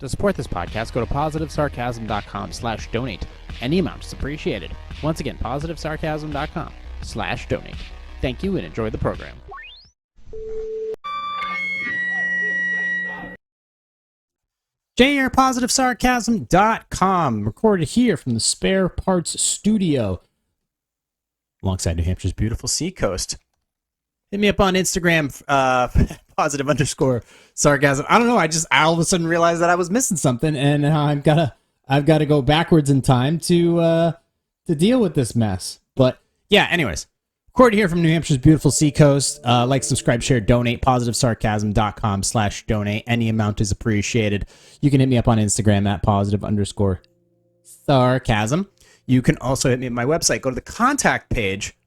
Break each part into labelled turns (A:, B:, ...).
A: To support this podcast, go to positivesarcasm.com/donate. Any amount is appreciated. Once again, positivesarcasm.com/donate. Thank you and enjoy the program. JRPositiveSarcasm.com, recorded here from the Spare Parts Studio, alongside New Hampshire's beautiful seacoast. Hit me up on Instagram, +_sarcasm. I don't know. I all of a sudden realized that I was missing something, and I've got to go backwards in time to deal with this mess. But yeah, anyways, recorded here from New Hampshire's beautiful seacoast. Like, subscribe, share, donate. PositiveSarcasm.com/donate. Any amount is appreciated. You can hit me up on Instagram at +_sarcasm. You can also hit me at my website. Go to the contact page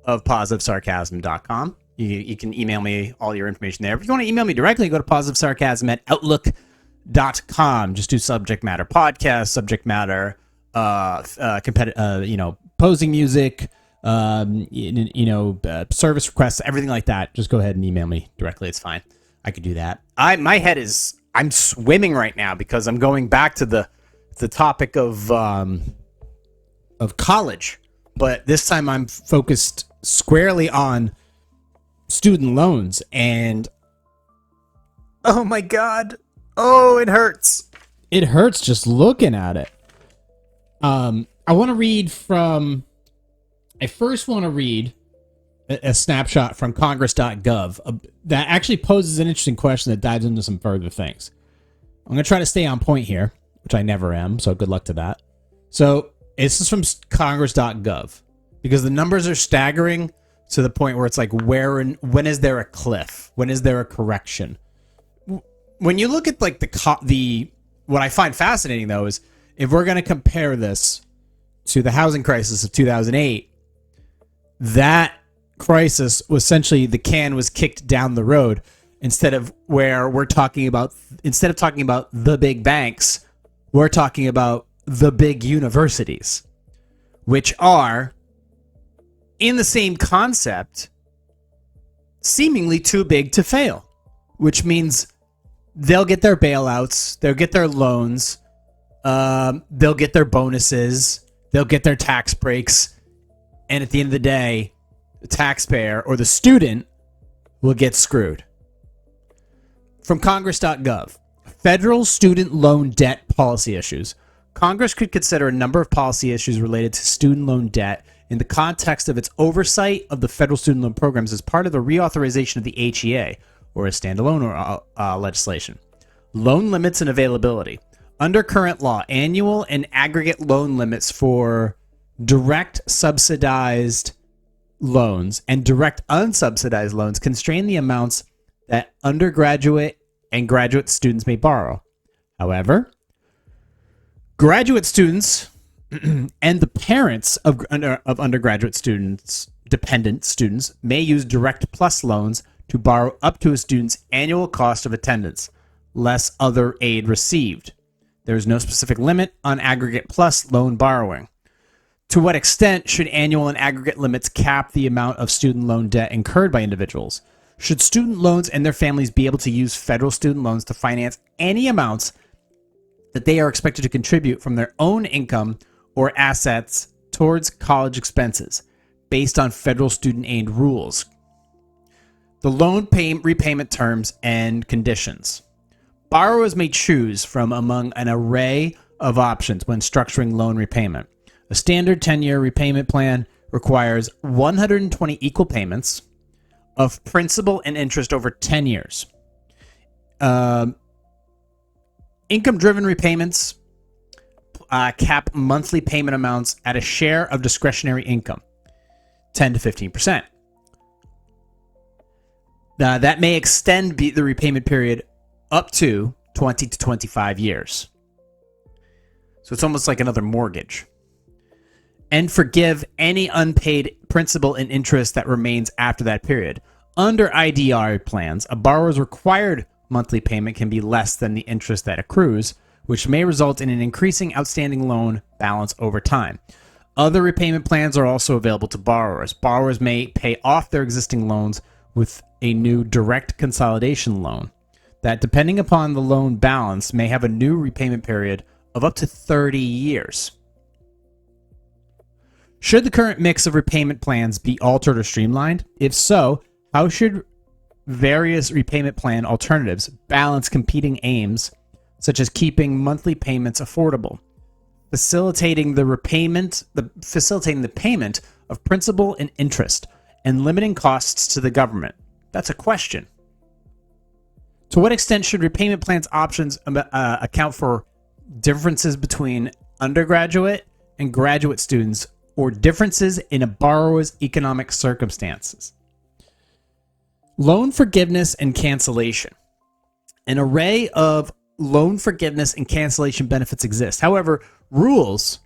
A: of positivesarcasm.com. You can email me all your information there. If you want to email me directly, go to positivesarcasm@outlook.com. Just do subject matter podcast, subject matter posing music, service requests, everything like that. Just go ahead and email me directly. It's fine. I could do that. I'm swimming right now because I'm going back to the topic of college, but this time I'm focused squarely on student loans, and oh my god, it hurts. It hurts just looking at it. I first want to read a snapshot from congress.gov that actually poses an interesting question that dives into some further things. I'm going to try to stay on point here, which I never am, so good luck to that. So this is from congress.gov, because the numbers are staggering to the point where it's like, when is there a cliff? When is there a correction? When you look at like what I find fascinating though is, if we're going to compare this to the housing crisis of 2008, that crisis was essentially, the can was kicked down the road, instead of talking about the big banks, we're talking about the big universities, which are, in the same concept, seemingly too big to fail, which means they'll get their bailouts, they'll get their loans, they'll get their bonuses, they'll get their tax breaks, and at the end of the day, the taxpayer or the student will get screwed. From congress.gov, federal student loan debt policy issues. Congress could consider a number of policy issues related to student loan debt in the context of its oversight of the federal student loan programs as part of the reauthorization of the HEA, or a standalone legislation. Loan limits and availability. Under current law, annual and aggregate loan limits for direct subsidized loans and direct unsubsidized loans constrain the amounts that undergraduate and graduate students may borrow. However, graduate students and the parents of undergraduate students, dependent students, may use direct plus loans to borrow up to a student's annual cost of attendance, less other aid received. There is no specific limit on aggregate plus loan borrowing. To what extent should annual and aggregate limits cap the amount of student loan debt incurred by individuals? Should student loans and their families be able to use federal student loans to finance any amounts that they are expected to contribute from their own income or assets towards college expenses, based on federal student aid rules? The loan repayment terms and conditions. Borrowers may choose from among an array of options when structuring loan repayment. A standard 10-year repayment plan requires 120 equal payments of principal and interest over 10 years. Income-driven repayments cap monthly payment amounts at a share of discretionary income, 10 to 15%. That may extend the repayment period up to 20 to 25 years. So it's almost like another mortgage. And forgive any unpaid principal and interest that remains after that period. Under IDR plans, a borrower's required monthly payment can be less than the interest that accrues, which may result in an increasing outstanding loan balance over time. Other repayment plans are also available to borrowers. Borrowers may pay off their existing loans with a new direct consolidation loan. that, depending upon the loan balance, may have a new repayment period of up to 30 years. Should the current mix of repayment plans be altered or streamlined? If so, how should various repayment plan alternatives balance competing aims, such as keeping monthly payments affordable, facilitating the payment of principal and interest, and limiting costs to the government? That's a question. To what extent should repayment plans options account for differences between undergraduate and graduate students, or differences in a borrower's economic circumstances? Loan forgiveness and cancellation. An array of loan forgiveness and cancellation benefits exist. However, rules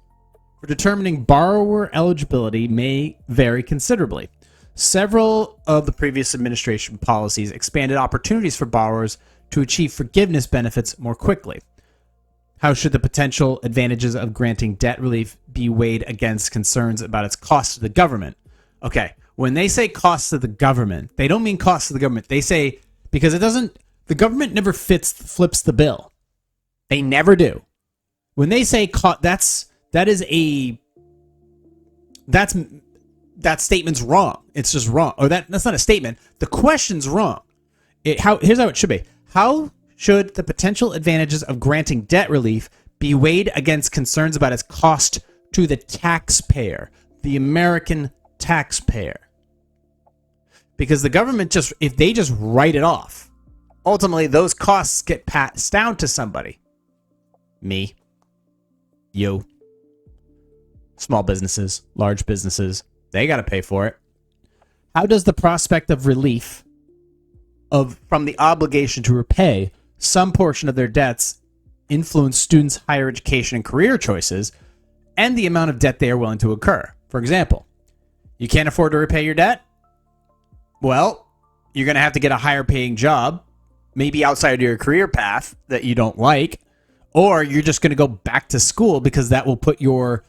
A: for determining borrower eligibility may vary considerably. Several of the previous administration policies expanded opportunities for borrowers to achieve forgiveness benefits more quickly. How should the potential advantages of granting debt relief be weighed against concerns about its cost to the government? Okay, when they say cost to the government, they don't mean cost to the government. They say, because the government never flips the bill. They never do. When they say that statement's wrong. It's just wrong. Or that's not a statement. The question's wrong. Here's how it should be. How should the potential advantages of granting debt relief be weighed against concerns about its cost to the taxpayer, the American taxpayer? Because the government if they just write it off, ultimately those costs get passed down to somebody. Me. You. Small businesses, large businesses, they got to pay for it. How does the prospect of relief from the obligation to repay some portion of their debts influence students' higher education and career choices and the amount of debt they are willing to incur? For example, you can't afford to repay your debt? Well, you're going to have to get a higher paying job, maybe outside of your career path that you don't like, or you're just going to go back to school because that will put your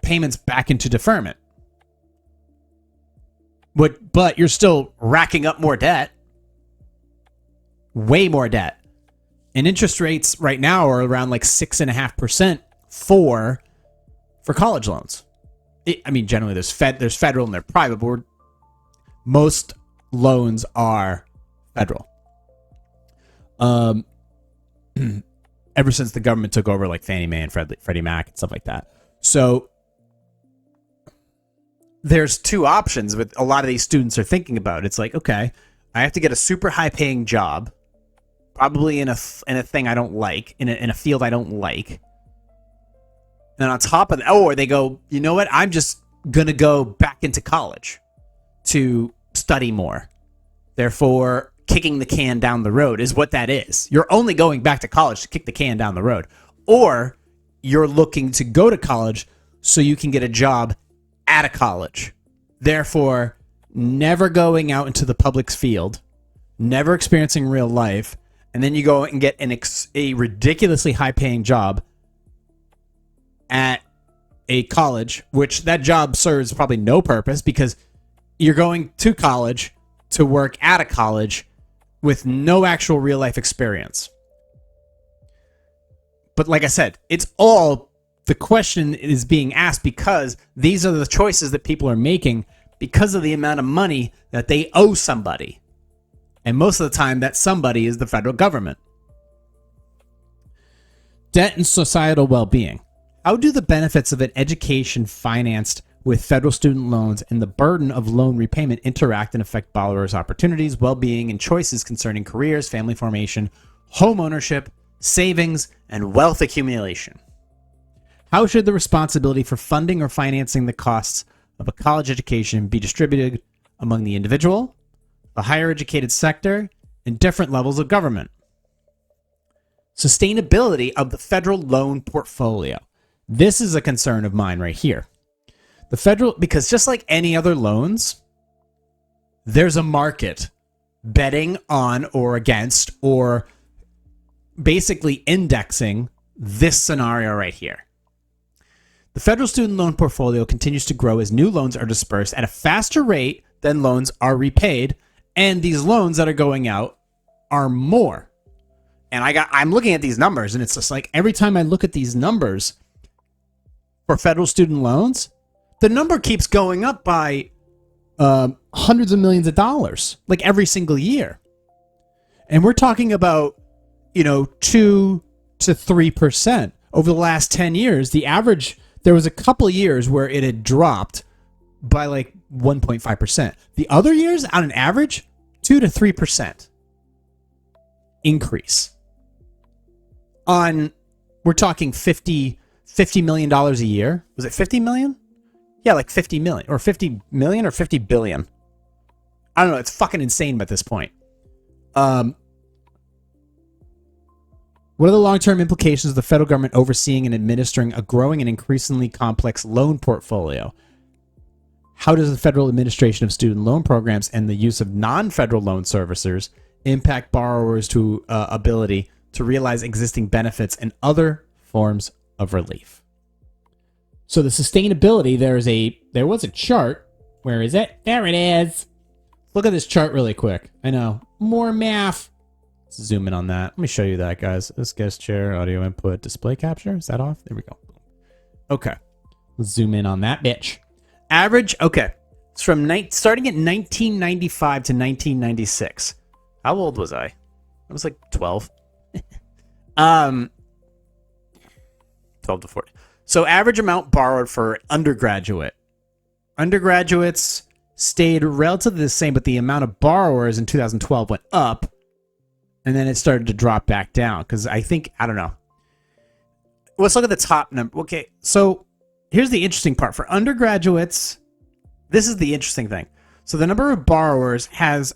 A: payments back into deferment. But you're still racking up more debt. Way more debt. And interest rates right now are around like 6.5% for college loans. Generally there's federal and they're private, but most loans are federal. Ever since the government took over, like Fannie Mae and Freddie Mac and stuff like that. So there's two options that a lot of these students are thinking about. It's like, okay, I have to get a super high paying job, probably in a thing I don't like, in a field I don't like. And on top of that, or they go, you know what? I'm just going to go back into college to study more. Therefore, kicking the can down the road is what that is. You're only going back to college to kick the can down the road. Or you're looking to go to college so you can get a job at a college. Therefore, never going out into the public field, never experiencing real life, and then you go and get a ridiculously high-paying job at a college, which that job serves probably no purpose because you're going to college to work at a college with no actual real life experience. But like I said, the question is being asked because these are the choices that people are making because of the amount of money that they owe somebody. And most of the time, that somebody is the federal government. Debt and societal well-being. How do the benefits of an education financed with federal student loans and the burden of loan repayment interact and affect borrowers' opportunities, well-being, and choices concerning careers, family formation, home ownership, savings, and wealth accumulation? How should the responsibility for funding or financing the costs of a college education be distributed among the individual, the higher educated sector, and different levels of government? Sustainability of the federal loan portfolio. This is a concern of mine right here. Because just like any other loans, there's a market betting on or against or basically indexing this scenario right here. The federal student loan portfolio continues to grow as new loans are dispersed at a faster rate than loans are repaid, and these loans that are going out are more. And I'm looking at these numbers, and it's just like every time I look at these numbers for federal student loans, the number keeps going up by hundreds of millions of dollars, like every single year. And we're talking about, 2 to 3% over the last 10 years. The average, there was a couple of years where it had dropped by like 1.5%. The other years, on an average, 2 to 3% increase. We're talking $50 million a year. Was it 50 million? Yeah, like 50 million or 50 million or 50 billion. I don't know. It's fucking insane at this point. What are the long-term implications of the federal government overseeing and administering a growing and increasingly complex loan portfolio? How does the federal administration of student loan programs and the use of non-federal loan servicers impact borrowers' ability to realize existing benefits and other forms of relief? So the sustainability, there was a chart. Where is it? There it is. Look at this chart really quick. I know. More math. Let's zoom in on that. Let me show you that, guys. This guest chair, audio input, display capture. Is that off? There we go. Okay. Let's zoom in on that bitch. Average, okay. It's from starting at 1995 to 1996. How old was I? I was like 12. 12 to 40. So average amount borrowed for undergraduate. Undergraduates stayed relatively the same, but the amount of borrowers in 2012 went up, and then it started to drop back down because I don't know. Let's look at the top number. Okay, so here's the interesting part. For undergraduates, this is the interesting thing. So the number of borrowers has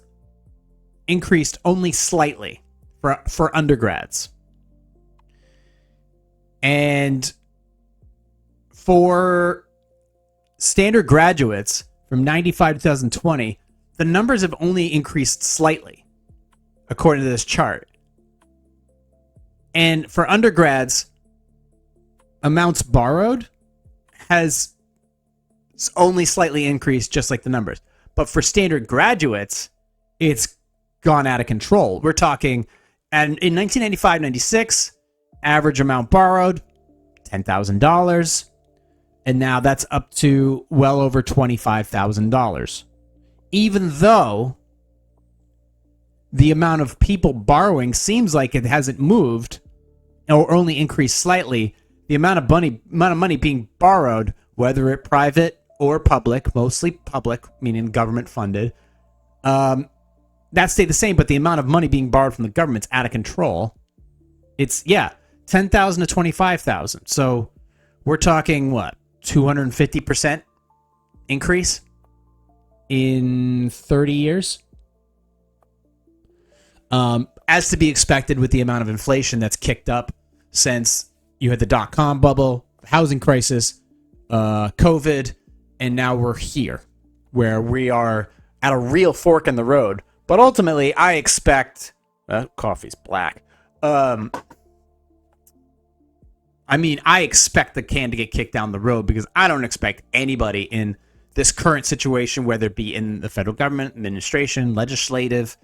A: increased only slightly for undergrads. And for standard graduates from 95 to 2020, the numbers have only increased slightly, according to this chart. And for undergrads, amounts borrowed has only slightly increased, just like the numbers. But for standard graduates, it's gone out of control. We're talking, and in 1995-96, average amount borrowed, $10,000. And now that's up to well over $25,000. Even though the amount of people borrowing seems like it hasn't moved or only increased slightly, the amount of money being borrowed, whether it private or public, mostly public, meaning government funded, that stayed the same, but the amount of money being borrowed from the government's out of control. It's, $10,000 to $25,000. So we're talking, what, 250% increase in 30 years? As to be expected with the amount of inflation that's kicked up since you had the dot-com bubble, housing crisis, COVID, and now we're here, where we are at a real fork in the road. But ultimately, I expect... coffee's black. I expect the can to get kicked down the road because I don't expect anybody in this current situation, whether it be in the federal government, administration, legislative,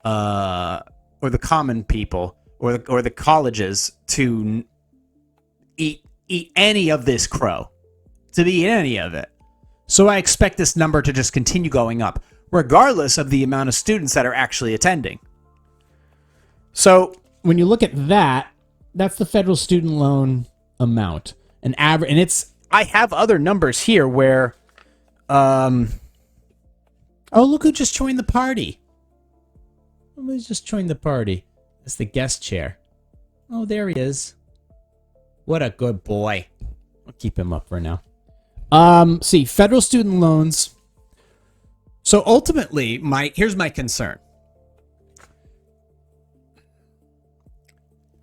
A: or the common people, or the colleges, to eat any of this crow, to eat any of it. So I expect this number to just continue going up, regardless of the amount of students that are actually attending. So when you look at that, that's the federal student loan amount. An average, and I have other numbers here where, oh, look who just joined the party. Who just joined the party? It's the guest chair. Oh, there he is. What a good boy. I'll keep him up for now. See, federal student loans. So ultimately, here's my concern.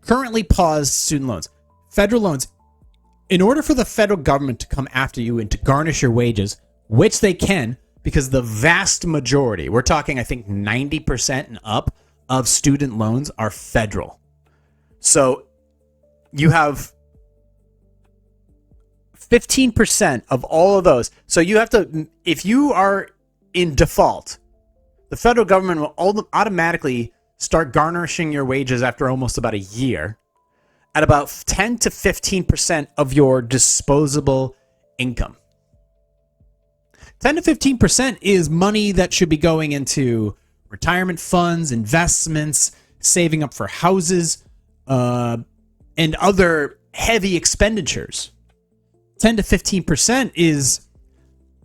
A: Currently paused student loans. Federal loans. In order for the federal government to come after you and to garnish your wages, which they can, because the vast majority, we're talking, I think, 90% and up of student loans are federal. So you have 15% of all of those. So you have to, if you are in default, the federal government will automatically start garnishing your wages after almost about a year at about 10 to 15% of your disposable income. 10 to 15% is money that should be going into retirement funds, investments, saving up for houses, and other heavy expenditures. 10 to 15% is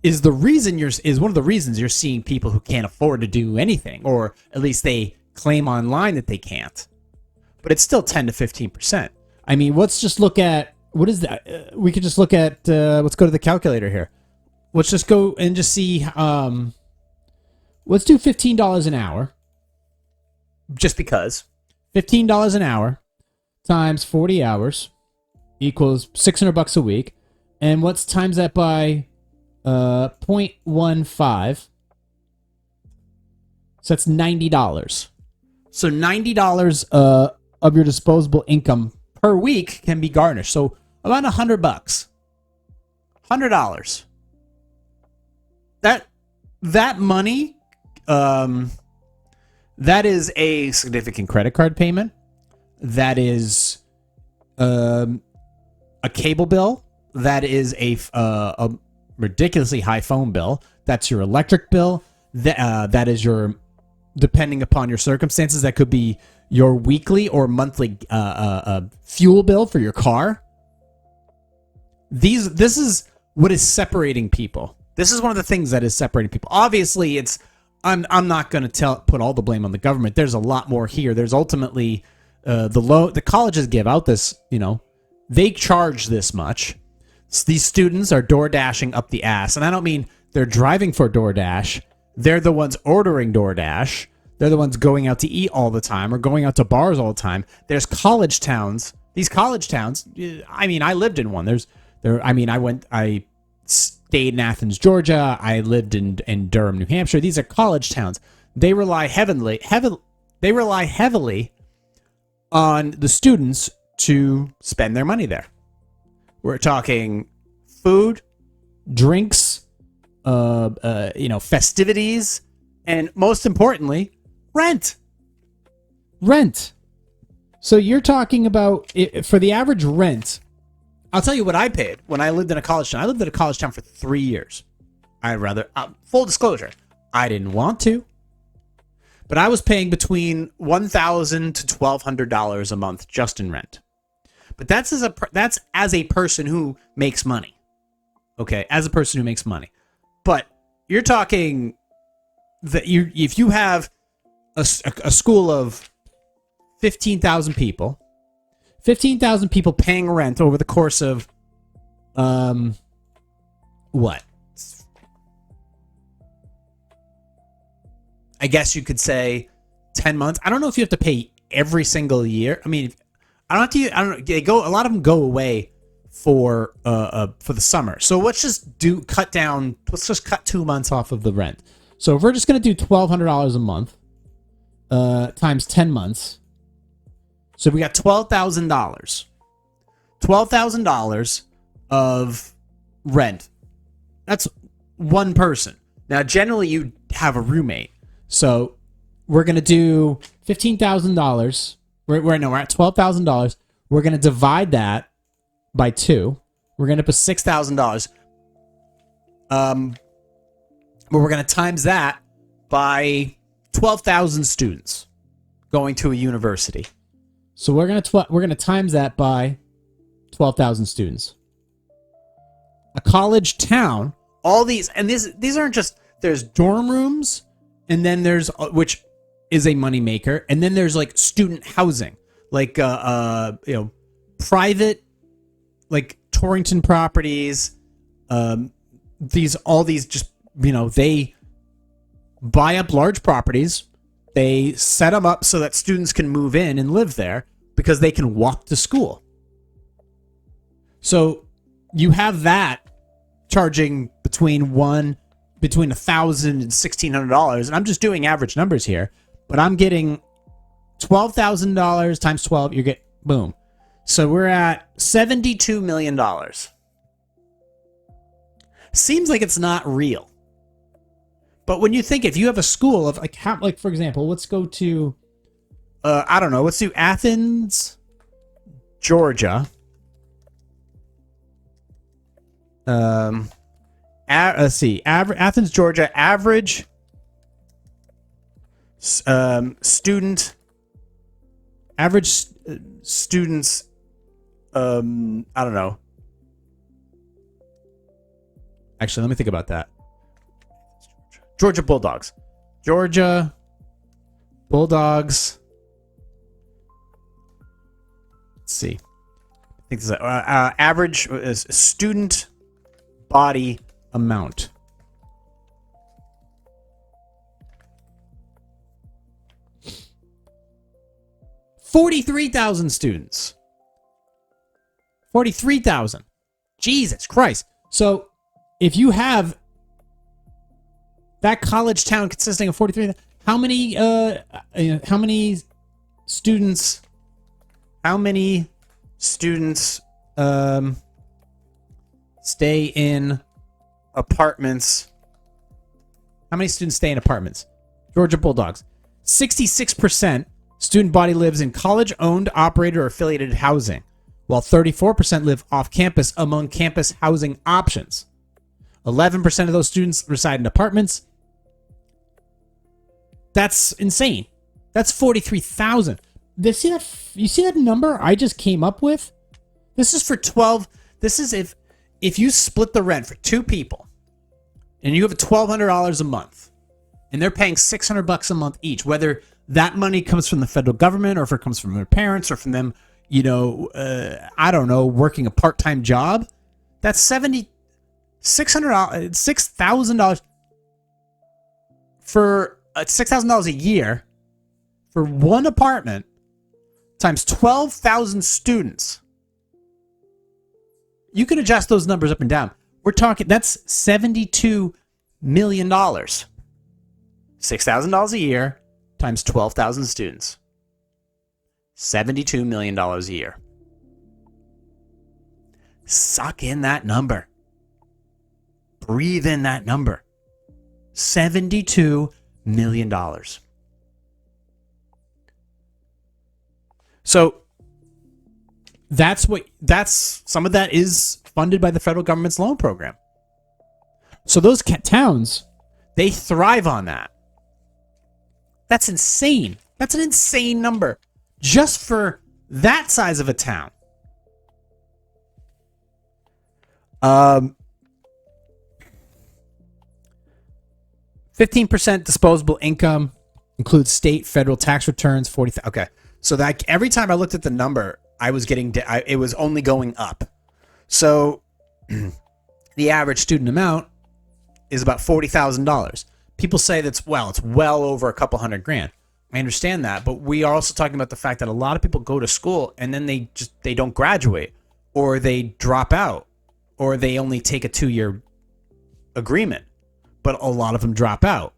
A: one of the reasons you're seeing people who can't afford to do anything, or at least they claim online that they can't. But it's still 10 to 15%. I mean, let's just look at, what is that? We could just look at, let's go to the calculator here. Let's just go and just see, let's do $15 an hour. Just because. $15 an hour times 40 hours equals $600 a week. And let's times that by 0.15. So that's $90. So $90 of your disposable income per week can be garnished. So about $100. $100. That money, that is a significant credit card payment. That is a cable bill. That is a ridiculously high phone bill. That's your electric bill. That is your, depending upon your circumstances, that could be your weekly or monthly fuel bill for your car. This is what is separating people. This is one of the things that is separating people. Obviously, I'm not going to put all the blame on the government. There's a lot more here. There's ultimately the colleges give out this, they charge this much. So these students are door dashing up the ass, and I don't mean they're driving for DoorDash. They're the ones ordering DoorDash. They're the ones going out to eat all the time or going out to bars all the time. There's college towns. These college towns. I mean, I lived in one. I stayed in Athens, Georgia. I lived in Durham, New Hampshire. These are college towns. They rely heavily on the students to spend their money there. We're talking food, drinks, festivities, and most importantly, rent. Rent. So you're talking about, for the average rent, I'll tell you what I paid when I lived in a college town. I lived in a college town for 3 years. Full disclosure, I didn't want to, but I was paying between $1,000 to $1,200 a month just in rent. But that's as a person who makes money. Okay, as a person who makes money. But you're talking that if you have a school of 15,000 people, 15,000 people paying rent over the course of what? I guess you could say 10 months. I don't know if you have to pay every single year. I mean, I don't know. A lot of them go away for the summer. So let's just cut 2 months off of the rent. So if we're just going to do $1,200 a month times 10 months. So we got $12,000. $12,000 of rent. That's one person. Now, generally, you have a roommate. So we're going to do $15,000. We're at $12,000. We're going to divide that by 2. We're going to put $6,000. But we're going to times that by 12,000 students going to a university. So we're going to times that by 12,000 students. A college town, all these, and these aren't just, there's dorm rooms, and then there's, which is a moneymaker, and then there's like student housing, like private, like Torrington properties, all these just, they buy up large properties. They set them up so that students can move in and live there because they can walk to school. So you have that charging between $1,000 and $1,600, and I'm just doing average numbers here, but I'm getting $12,000 times 12. You get boom. So we're at $72 million. Seems like it's not real. But when you think, if you have a school of like for example, let's go to I don't know. Let's do Athens, Georgia. Let's see. Athens, Georgia. Average student. Average students. I don't know. Actually, let me think about that. Georgia Bulldogs. Georgia Bulldogs. Let's see. I think this is average student body amount. $43,000 students. 43,000. Jesus Christ. So if you have that college town consisting of 43, how many students stay in apartments? How many students stay in apartments? Georgia Bulldogs. 66% student body lives in college-owned, operated, or affiliated housing, while 34% live off-campus among campus housing options. 11% of those students reside in apartments. That's insane. That's 43,000. You see that number I just came up with? This is for 12. This is if you split the rent for two people and you have $1,200 a month and they're paying $600 a month each, whether that money comes from the federal government or if it comes from their parents or from them, I don't know, working a part-time job, that's $6,000 for $6,000 a year for one apartment times 12,000 students. You can adjust those numbers up and down. We're talking, that's $72 million. $6,000 a year times 12,000 students. $72 million a year. Suck in that number. Breathe in that number. $72 million. So that's some of that is funded by the federal government's loan program. So those towns, they thrive on that. That's insane. That's an insane number just for that size of a town. 15% disposable income includes state, federal tax returns. 40. Okay, so that every time I looked at the number, I was getting it was only going up. So the average student amount is about $40,000. People say it's well over a couple $100,000. I understand that, but we are also talking about the fact that a lot of people go to school and then they don't graduate, or they drop out, or they only take a 2-year agreement, but a lot of them drop out.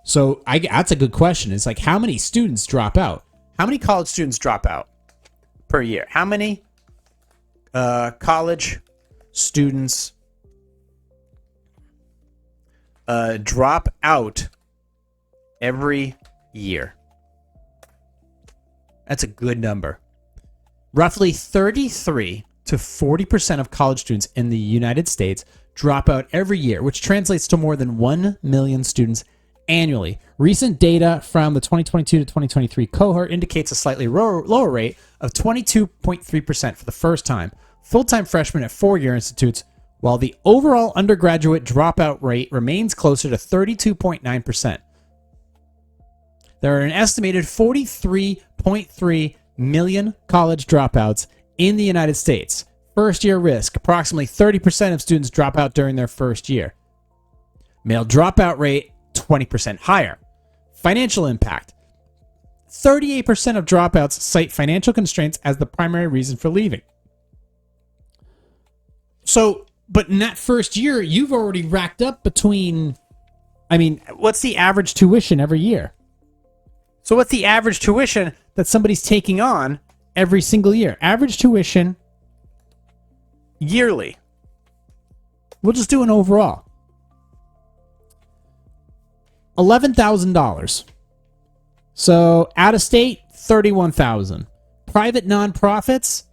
A: So that's a good question. It's like, how many students drop out? How many college students drop out per year? How many college students drop out every year? That's a good number. Roughly 33 to 40% of college students in the United States drop out every year, which translates to more than 1 million students annually. Recent data from the 2022 to 2023 cohort indicates a slightly lower rate of 22.3% for the first time. Full-time freshmen at four-year institutes, while the overall undergraduate dropout rate remains closer to 32.9%. There are an estimated 43.3 million college dropouts in the United States. First-year risk. Approximately 30% of students drop out during their first year. Male dropout rate, 20% higher. Financial impact. 38% of dropouts cite financial constraints as the primary reason for leaving. So, but in that first year, you've already racked up what's the average tuition every year? So what's the average tuition that somebody's taking on every single year? Average tuition yearly. We'll just do an overall. $11,000. So out of state, $31,000. Private nonprofits,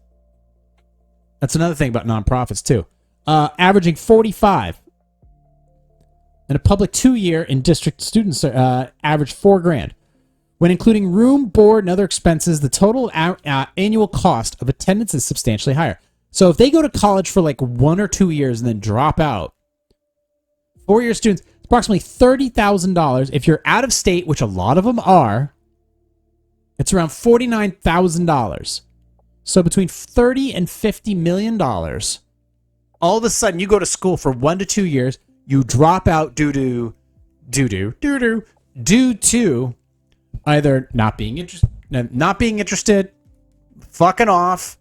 A: that's another thing about nonprofits too, averaging $45,000. And a public 2-year in district students average $4,000. When including room, board, and other expenses, the total annual cost of attendance is substantially higher. So if they go to college for like 1 or 2 years and then drop out, 4-year students, approximately $30,000. If you're out of state, which a lot of them are, it's around $49,000. So between $30 and $50 million, all of a sudden you go to school for 1 to 2 years, you drop out due to either not being interested, fucking off,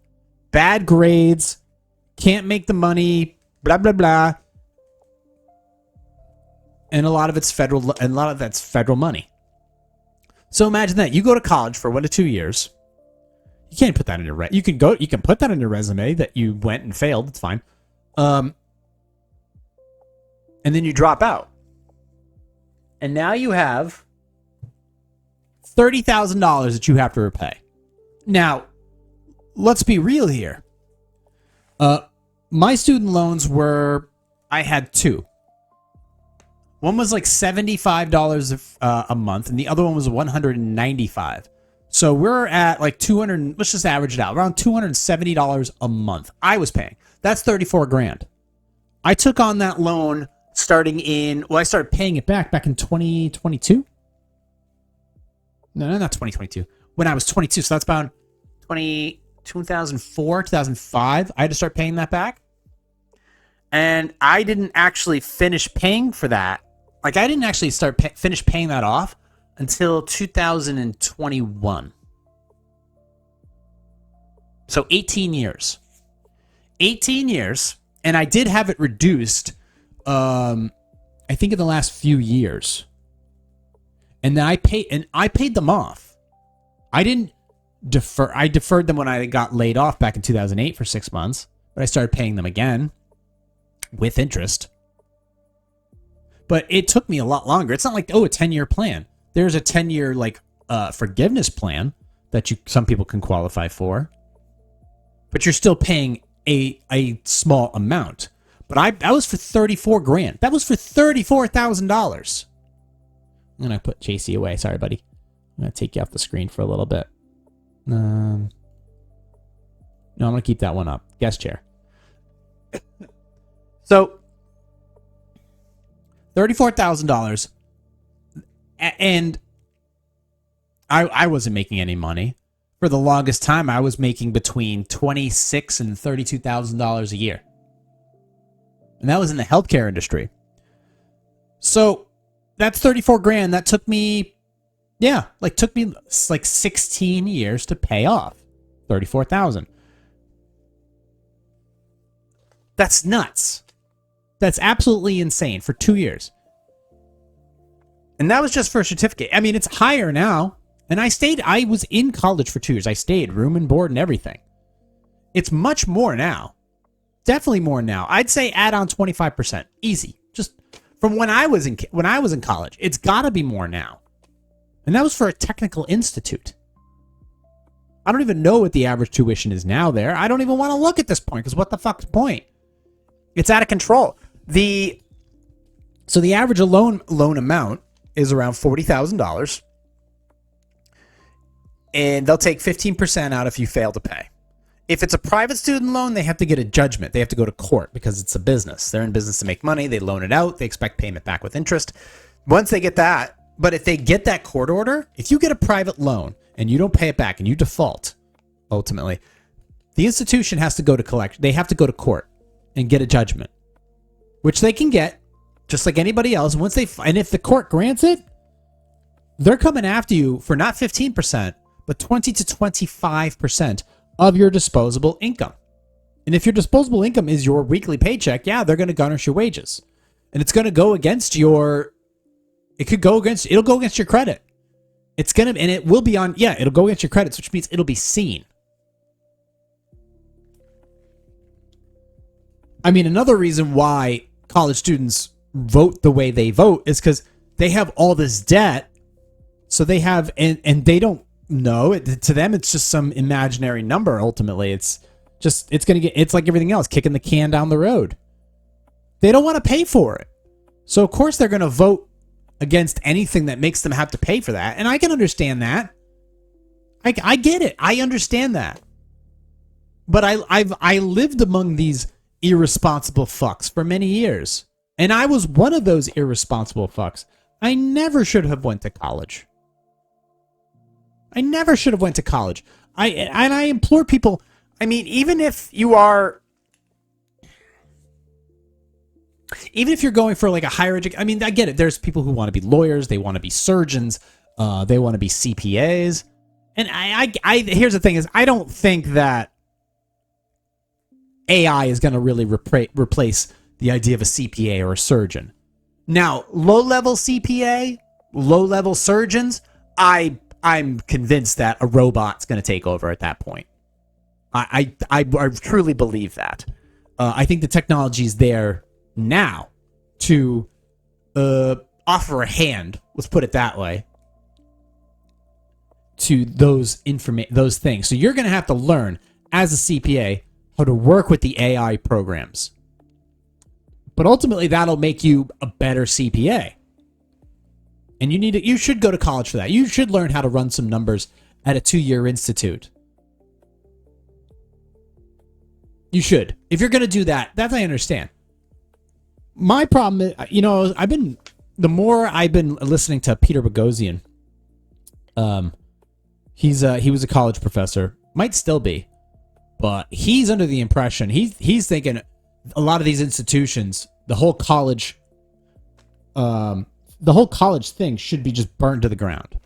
A: bad grades, can't make the money, blah blah blah, and a lot of that's federal money. So imagine that you go to college for 1 to 2 years. You can't put that in your you can put that in your resume that you went and failed. It's fine. And then you drop out, and now you have $30,000 that you have to repay. Now, let's be real here. My student loans I had 2. One was like $75 a month, and the other one was $195. So we're at like 200. Let's just average it out, around $270 a month. I was paying. That's $34,000. I took on that loan I started paying it back in 2022. No, not 2022. When I was 22, so that's about 2004, 2005. I had to start paying that back. And I didn't actually finish paying for that. Like, I didn't actually finish paying that off until 2021. So 18 years. 18 years. And I did have it reduced, I think in the last few years. And then I paid them off. I didn't defer. I deferred them when I got laid off back in 2008 for 6 months, but I started paying them again with interest. But it took me a lot longer. It's not like, a 10-year plan. There's a 10-year forgiveness plan that some people can qualify for, but you're still paying a small amount. But that was for $34,000. That was for $34,000. I'm going to put JC away. Sorry, buddy. I'm going to take you off the screen for a little bit. No, I'm going to keep that one up. Guest chair. So, $34,000. And I wasn't making any money. For the longest time, I was making between $26,000 and $32,000 a year. And that was in the healthcare industry. So, that's $34,000. That took me, like 16 years to pay off. $34,000. That's nuts. That's absolutely insane for 2 years. And that was just for a certificate. I mean, it's higher now. And I was in college for 2 years. I stayed, room and board and everything. It's much more now. Definitely more now. I'd say add on 25%. Easy. Just from when I was in college. It's got to be more now. And that was for a technical institute. I don't even know what the average tuition is now there. I don't even want to look at this point, because what the fuck's the point? It's out of control. So the average loan amount is around $40,000. And they'll take 15% out if you fail to pay. If it's a private student loan, they have to get a judgment. They have to go to court because it's a business. They're in business to make money. They loan it out. They expect payment back with interest. Once they get that, but if they get that court order, if you get a private loan and you don't pay it back and you default, ultimately, the institution has to go to collection. They have to go to court and get a judgment, which they can get just like anybody else. And if the court grants it, they're coming after you for not 15%, but 20 to 25% of your disposable income. And if your disposable income is your weekly paycheck, yeah, they're going to garnish your wages. And it's going to go against it'll go against your credit. It'll go against your credits, which means it'll be seen. I mean, another reason why college students vote the way they vote is because they have all this debt. So they have, and they don't No, to them it's just some imaginary number. Ultimately, it's like everything else, kicking the can down the road. They don't want to pay for it, so of course they're going to vote against anything that makes them have to pay for that. And I can understand that. I get it. I understand that. But I lived among these irresponsible fucks for many years, and I was one of those irresponsible fucks. I never should have went to college. I never should have went to college. I implore people. I mean, even if you're going for like a higher education, I mean, I get it. There's people who want to be lawyers. They want to be surgeons. They want to be CPAs. And I here's the thing is, I don't think that AI is going to really replace the idea of a CPA or a surgeon. Now, low-level CPA, low-level surgeons, I'm convinced that a robot's going to take over at that point. I truly believe that. I think the technology is there now to offer a hand, let's put it that way, to those things. So you're going to have to learn as a CPA how to work with the AI programs. But ultimately, that'll make you a better CPA. And you should go to college for that. You should learn how to run some numbers at a 2-year institute. You should. If you're going to do that, I understand. My problem is, the more I've been listening to Peter Boghossian, he was a college professor, might still be, but he's under the impression, he's thinking a lot of these institutions, the whole college thing should be just burned to the ground.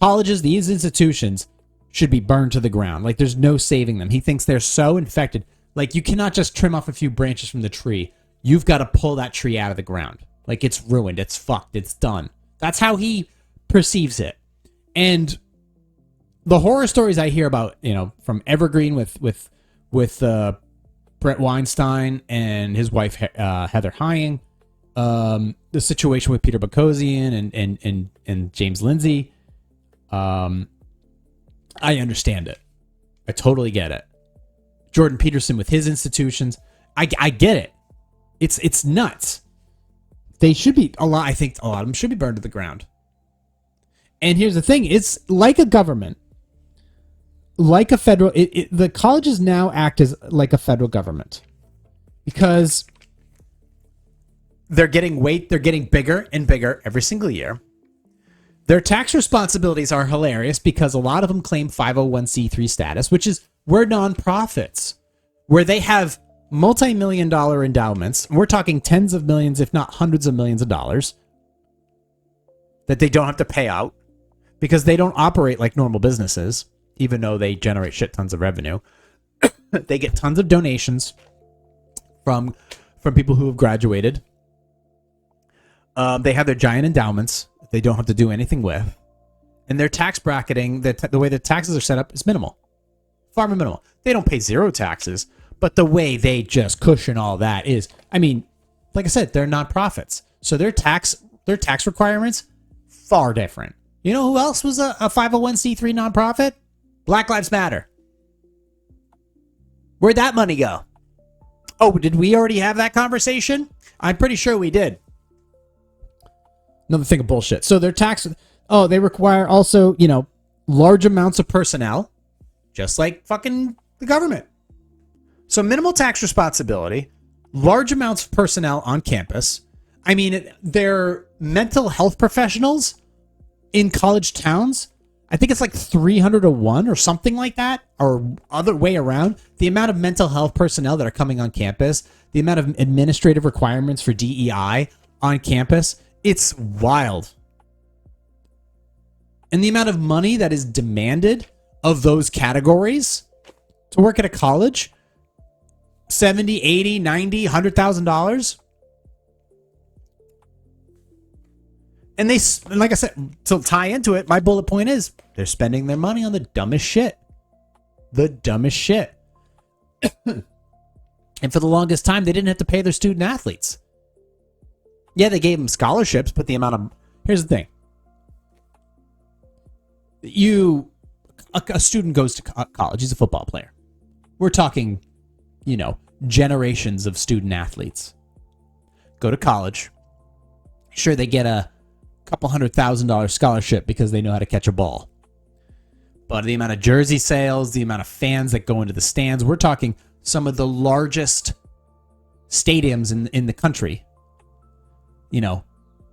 A: Colleges, these institutions should be burned to the ground. Like, there's no saving them. He thinks they're so infected. Like, you cannot just trim off a few branches from the tree. You've got to pull that tree out of the ground. Like, it's ruined. It's fucked. It's done. That's how he perceives it. And the horror stories I hear about, from Evergreen with Brett Weinstein and his wife, Heather Hying, the situation with Peter Boghossian and James Lindsay, I understand it. I totally get it. Jordan Peterson with his institutions, I get it. It's nuts. They should be I think a lot of them should be burned to the ground. And here's the thing: it's like a government, like a federal. The colleges now act as like a federal government because they're getting bigger and bigger every single year. Their tax responsibilities are hilarious because a lot of them claim 501c3 status, which is we're nonprofits, where they have multi-million-dollar endowments. We're talking tens of millions, if not hundreds of millions of dollars, that they don't have to pay out because they don't operate like normal businesses, even though they generate shit tons of revenue. They get tons of donations from people who have graduated. They have their giant endowments they don't have to do anything with. And their tax bracketing, the way the taxes are set up, is minimal. Far more minimal. They don't pay zero taxes, but the way they just cushion all that is, like I said, they're nonprofits. So their tax requirements, far different. You know who else was a 501c3 nonprofit? Black Lives Matter. Where'd that money go? Oh, did we already have that conversation? I'm pretty sure we did. Another thing of bullshit. So their they require also, large amounts of personnel, just like fucking the government. So minimal tax responsibility, large amounts of personnel on campus. They're mental health professionals in college towns. I think it's like 300 to 1 or something like that, or other way around. The amount of mental health personnel that are coming on campus, the amount of administrative requirements for DEI on campus, it's wild. And the amount of money that is demanded of those categories to work at a college, $70, $80, $90, $100,000. And like I said, to tie into it, my bullet point is they're spending their money on the dumbest shit. The dumbest shit. And for the longest time, they didn't have to pay their student athletes. Yeah, they gave them scholarships, but here's the thing. a student goes to college. He's a football player. We're talking, generations of student athletes go to college. Sure, they get a couple $100,000 scholarship because they know how to catch a ball. But the amount of jersey sales, the amount of fans that go into the stands, we're talking some of the largest stadiums in the country.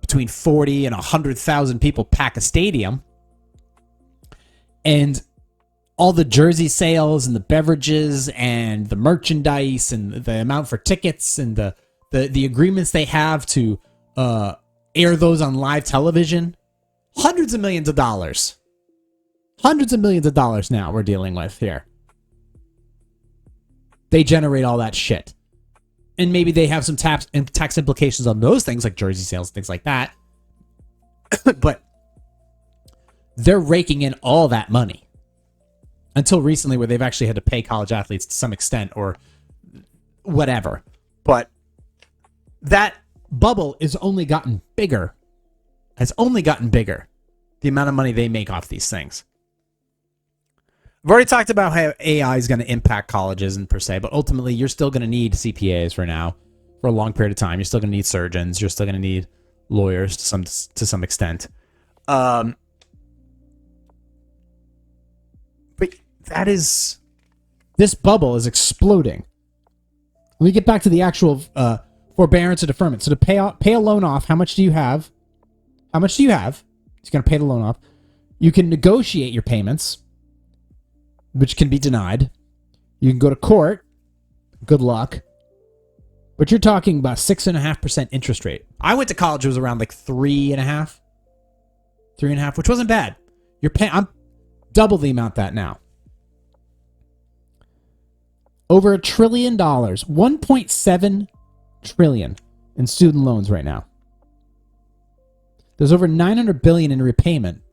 A: Between 40 and 100,000 people pack a stadium. And all the jersey sales and the beverages and the merchandise and the amount for tickets and the agreements they have to air those on live television. Hundreds of millions of dollars. Hundreds of millions of dollars now we're dealing with here. They generate all that shit. And maybe they have some tax implications on those things like jersey sales, things like that. But they're raking in all that money. Until recently where they've actually had to pay college athletes to some extent or whatever. But that bubble has only gotten bigger. Has only gotten bigger. The amount of money they make off these things. I've already talked about how AI is going to impact colleges and per se, but ultimately you're still going to need CPAs for now, for a long period of time. You're still going to need surgeons. You're still going to need lawyers to some extent. But this bubble is exploding. Let me get back to the actual forbearance or deferment. So to pay a loan off, how much do you have? How much do you have? He's going to pay the loan off. You can negotiate your payments, which can be denied. You can go to court. Good luck. But you're talking about 6.5% interest rate. I went to college, it was around like 3.5. 3.5, which wasn't bad. I'm double the amount that now. Over $1 trillion. 1.7 trillion in student loans right now. There's over $900 billion in repayment,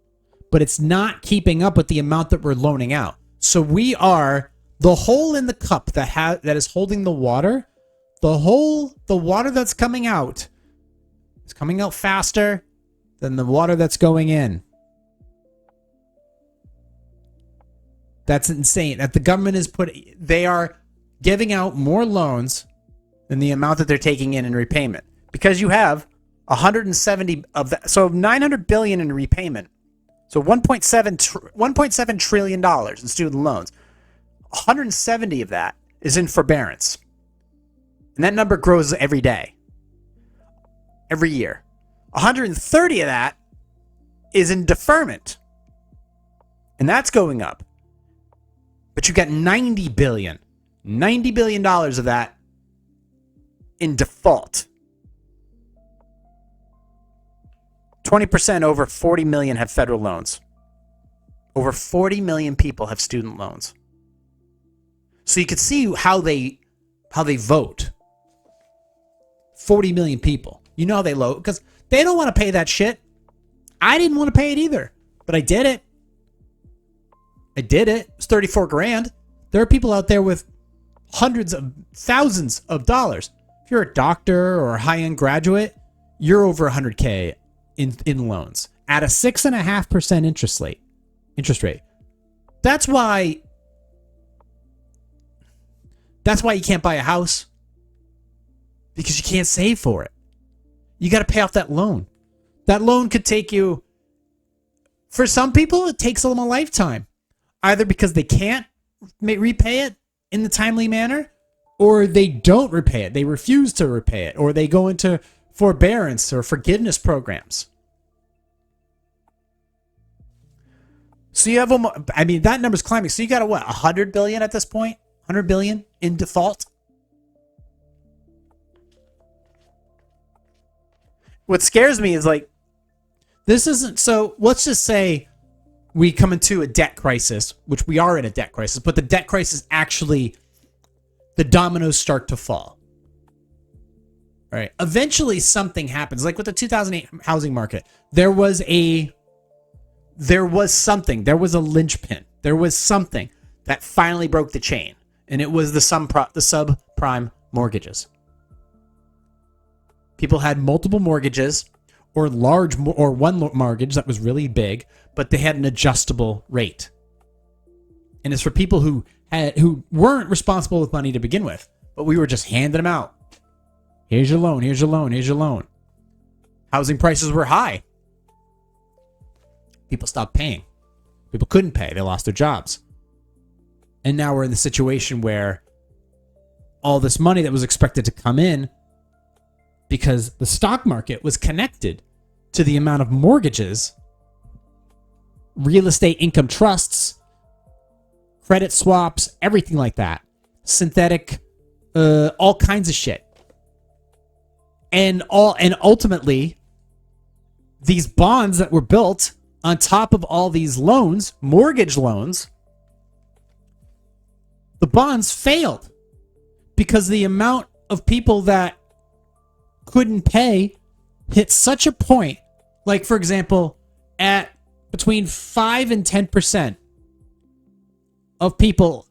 A: but it's not keeping up with the amount that we're loaning out. So we are the hole in the cup that is holding the water. The water that's coming out is coming out faster than the water that's going in. That's insane. That the government they are giving out more loans than the amount that they're taking in repayment. Because you have 170 of that. So $900 billion in repayment. So $1.7 trillion in student loans. 170 of that is in forbearance. And that number grows every day. Every year. 130 of that is in deferment. And that's going up. But you got $90 billion of that in default. 20% over 40 million have federal loans. Over 40 million people have student loans. So you could see how they vote. 40 million people. You know how they vote because they don't want to pay that shit. I didn't want to pay it either, but I did it. It's 34 grand. There are people out there with hundreds of thousands of dollars. If you're a doctor or a high-end graduate, you're over 100K in loans at a 6.5% interest rate. That's why you can't buy a house, because you can't save for it. You got to pay off that loan. That loan could take you, for some people, it takes them a lifetime, either because they can't repay it in the timely manner, or they don't repay it. They refuse to repay it, or they go into forbearance or forgiveness programs. So you have, that number's climbing. So you got what, 100 billion at this point? 100 billion in default? What scares me is this isn't, so let's just say we come into a debt crisis, which we are in a debt crisis, but the debt crisis actually, the dominoes start to fall. All right. Eventually something happens. Like with the 2008 housing market, there was something. There was a linchpin. There was something that finally broke the chain, and it was the subprime mortgages. People had multiple mortgages, or one mortgage that was really big, but they had an adjustable rate. And it's for people who weren't responsible with money to begin with, but we were just handing them out. Here's your loan, here's your loan, here's your loan. Housing prices were high. People stopped paying. People couldn't pay. They lost their jobs. And now we're in the situation where all this money that was expected to come in, because the stock market was connected to the amount of mortgages, real estate income trusts, credit swaps, everything like that, synthetic, all kinds of shit. And ultimately, these bonds that were built on top of all these loans, mortgage loans, the bonds failed because the amount of people that couldn't pay hit such a point. Like, for example, at between 5 and 10% of people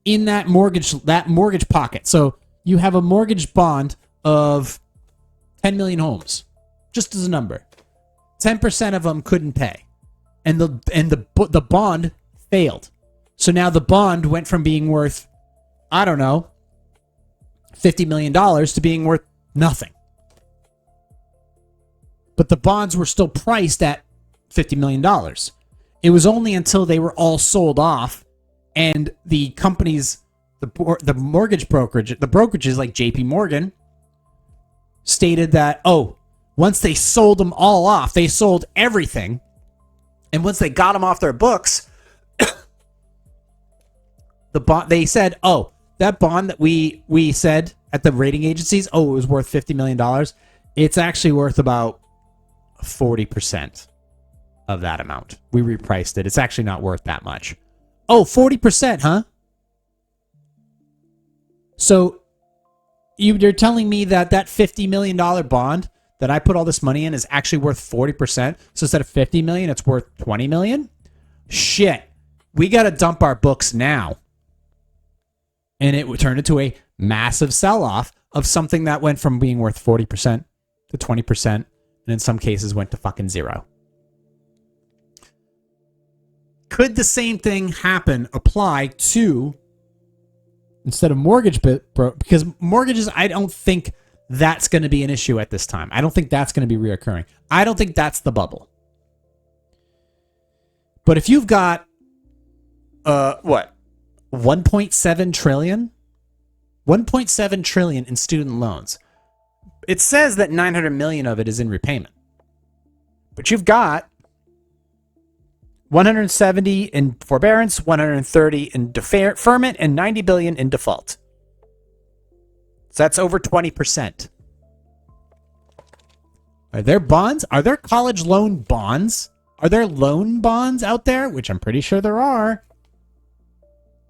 A: in that mortgage pocket. So you have a mortgage bond of 10 million homes, just as a number. 10% of them couldn't pay. And the bond failed. So now the bond went from being worth, I don't know, $50 million to being worth nothing. But the bonds were still priced at $50 million. It was only until they were all sold off and the companies, the mortgage brokerage, the brokerages like JP Morgan stated that, once they sold them all off, they sold everything. And once they got them off their books, they said, that bond that we said at the rating agencies, it was worth $50 million. It's actually worth about 40% of that amount. We repriced it. It's actually not worth that much. 40%, huh? So you're telling me that $50 million bond that I put all this money in is actually worth 40%. So instead of $50 million, it's worth $20 million? Shit. We got to dump our books now. And it would turn into a massive sell-off of something that went from being worth 40% to 20%, and in some cases went to fucking zero. Could the same thing apply to, instead of mortgage, because mortgages, I don't think that's going to be an issue at this time. I don't think that's going to be reoccurring. I don't think that's the bubble. But if you've got, 1.7 trillion? 1.7 trillion in student loans. It says that 900 million of it is in repayment. But you've got 170 in forbearance, 130 in deferment, and 90 billion in default. So that's over 20%. Are there bonds? Are there college loan bonds? Are there loan bonds out there? Which I'm pretty sure there are.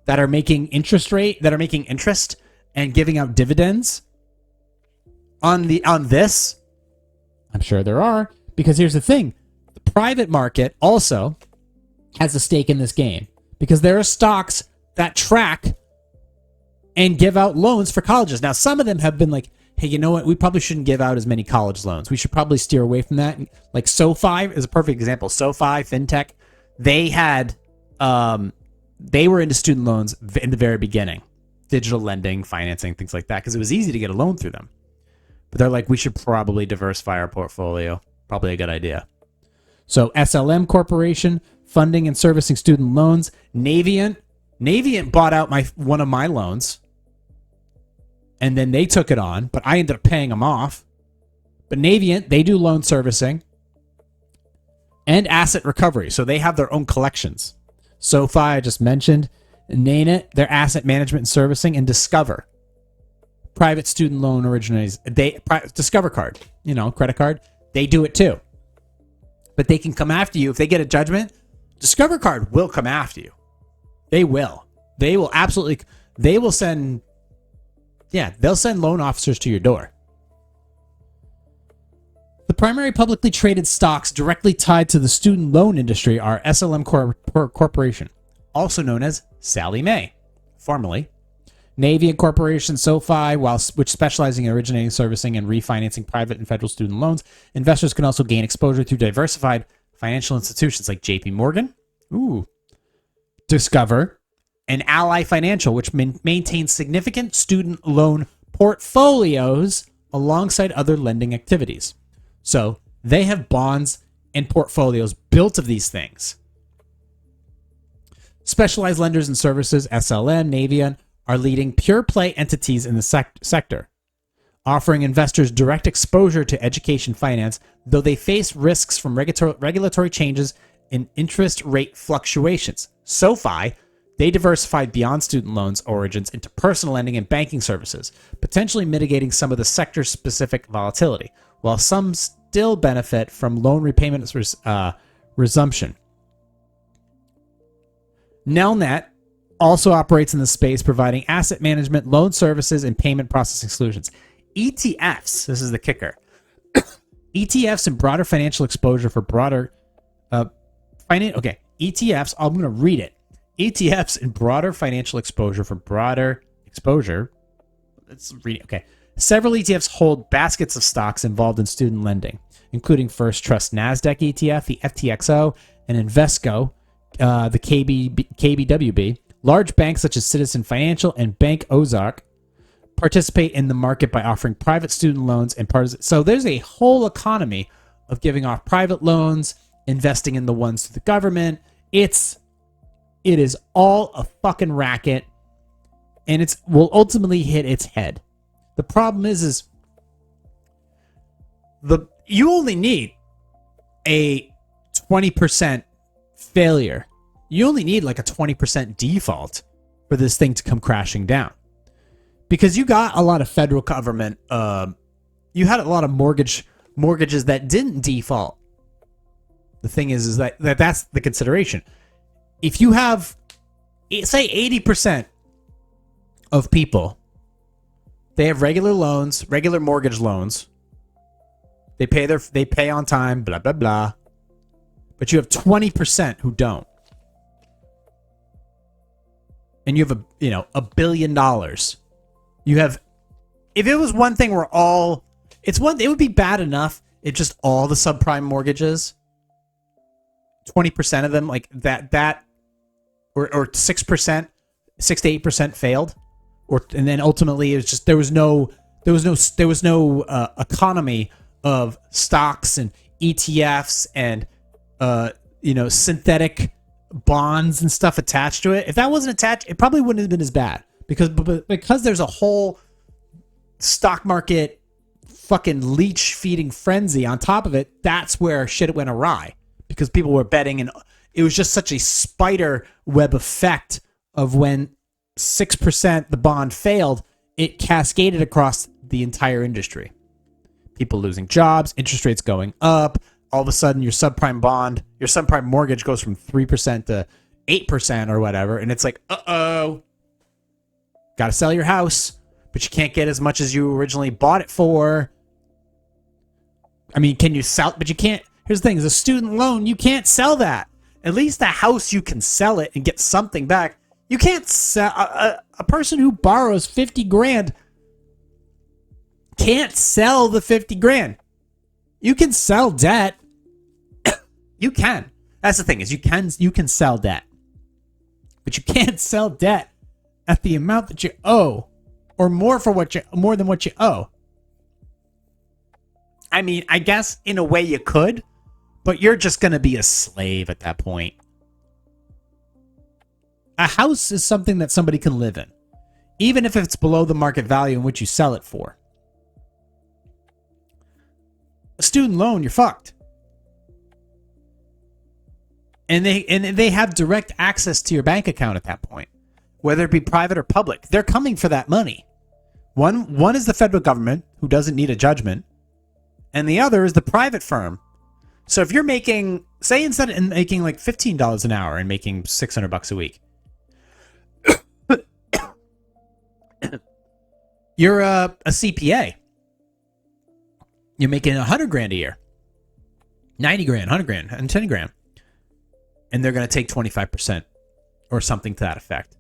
A: That are making interest and giving out dividends on this? I'm sure there are. Because here's the thing. The private market also has a stake in this game. Because there are stocks that track and give out loans for colleges. Now, some of them have been like, hey, you know what? We probably shouldn't give out as many college loans. We should probably steer away from that. Like SoFi is a perfect example. SoFi, FinTech, they had, they were into student loans in the very beginning. Digital lending, financing, things like that, because it was easy to get a loan through them. But they're like, we should probably diversify our portfolio. Probably a good idea. So SLM Corporation, funding and servicing student loans. Navient bought out one of my loans. And then they took it on, but I ended up paying them off. But Navient, they do loan servicing and asset recovery. So they have their own collections. SoFi, I just mentioned. Nanit, their asset management and servicing. And Discover, private student loan originators. Discover card, credit card. They do it too. But they can come after you. If they get a judgment, Discover card will come after you. They will. They will absolutely. They will send. Yeah, they'll send loan officers to your door. The primary publicly traded stocks directly tied to the student loan industry are SLM Corporation, also known as Sallie Mae, formerly Navient Corporation, SoFi, which specializing in originating, servicing, and refinancing private and federal student loans. Investors can also gain exposure through diversified financial institutions like JP Morgan, Discover, and Ally Financial, which maintains significant student loan portfolios alongside other lending activities. So they have bonds and portfolios built of these things. Specialized lenders and services, SLM, Navion, are leading pure play entities in the sector, offering investors direct exposure to education finance, though they face risks from regulatory changes and interest rate fluctuations. SoFi, they diversified beyond student loans origins into personal lending and banking services, potentially mitigating some of the sector-specific volatility, while some still benefit from loan repayment resumption. Nelnet also operates in the space, providing asset management, loan services, and payment processing solutions. ETFs, this is the kicker. ETFs and broader financial exposure for broader ETFs, I'm going to read it. ETFs and broader financial exposure for broader exposure. Let's read it. Okay. Several ETFs hold baskets of stocks involved in student lending, including First Trust NASDAQ ETF, the FTXO, and Invesco, the KBWB. Large banks such as Citizen Financial and Bank Ozark participate in the market by offering private student loans and so there's a whole economy of giving off private loans, investing in the ones through the government. It is all a fucking racket, and it will ultimately hit its head. The problem is you only need a 20% failure. You only need like a 20% default for this thing to come crashing down. Because you got a lot of federal government, you had a lot of mortgages that didn't default. The thing is that that's the consideration. If you have, say 80% of people, they have regular loans, regular mortgage loans. They pay on time, blah, blah, blah. But you have 20% who don't. And you have $1 billion. You have, if it was one thing where it would be bad enough if just all the subprime mortgages, 20% of them like that, or 6%, 6 to 8% failed, and then ultimately it was just there was no economy of stocks and ETFs and synthetic bonds and stuff attached to it. If that wasn't attached, it probably wouldn't have been as bad because there's a whole stock market fucking leech feeding frenzy on top of it. That's where shit went awry because people were betting, and it was just such a spider web effect of when 6% the bond failed, it cascaded across the entire industry. People losing jobs, interest rates going up. All of a sudden, your subprime mortgage goes from 3% to 8% or whatever. And it's like, uh-oh, got to sell your house, but you can't get as much as you originally bought it for. I mean, can you sell? But you can't. Here's the thing, is a student loan, you can't sell that. At least a house, you can sell it and get something back. You can't sell, a person who borrows 50 grand can't sell the 50 grand. You can sell debt. You can. That's the thing, is you can sell debt. But you can't sell debt at the amount that you owe, or more than what you owe. I mean, I guess in a way you could, but you're just going to be a slave at that point. A house is something that somebody can live in, even if it's below the market value in which you sell it for. A student loan, you're fucked. And they have direct access to your bank account at that point, whether it be private or public. They're coming for that money. One is the federal government, who doesn't need a judgment, and the other is the private firm. So if you're making, say, instead of making like $15 an hour and making $600 a week, you're a CPA. You're making $100 grand a year, 90 grand, 100 grand, and 10 grand. And they're going to take 25% or something to that effect.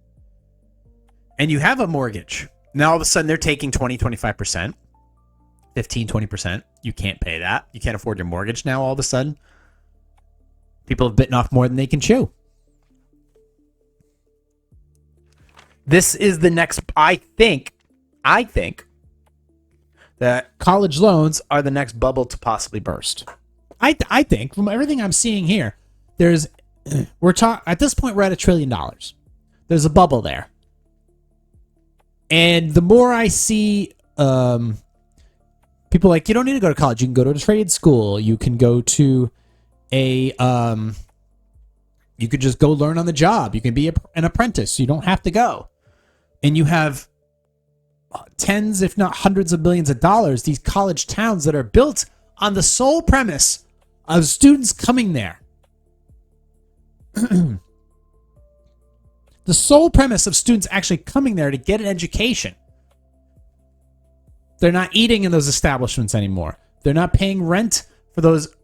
A: And you have a mortgage. Now all of a sudden they're taking 20, 25%, 15, 20%. You can't pay that. You can't afford your mortgage now all of a sudden. People have bitten off more than they can chew.
B: This is the next. I think that college loans are the next bubble to possibly burst.
A: I think from everything I'm seeing here, at this point we're at $1 trillion. There's a bubble there, and the more I see people like, you don't need to go to college. You can go to a trade school. You can go to you could just go learn on the job. You can be an apprentice. You don't have to go, and you have tens, if not hundreds of billions of dollars, these college towns that are built on the sole premise of students coming there. The sole premise of students actually coming there to get an education. They're not eating in those establishments anymore. They're not paying rent for those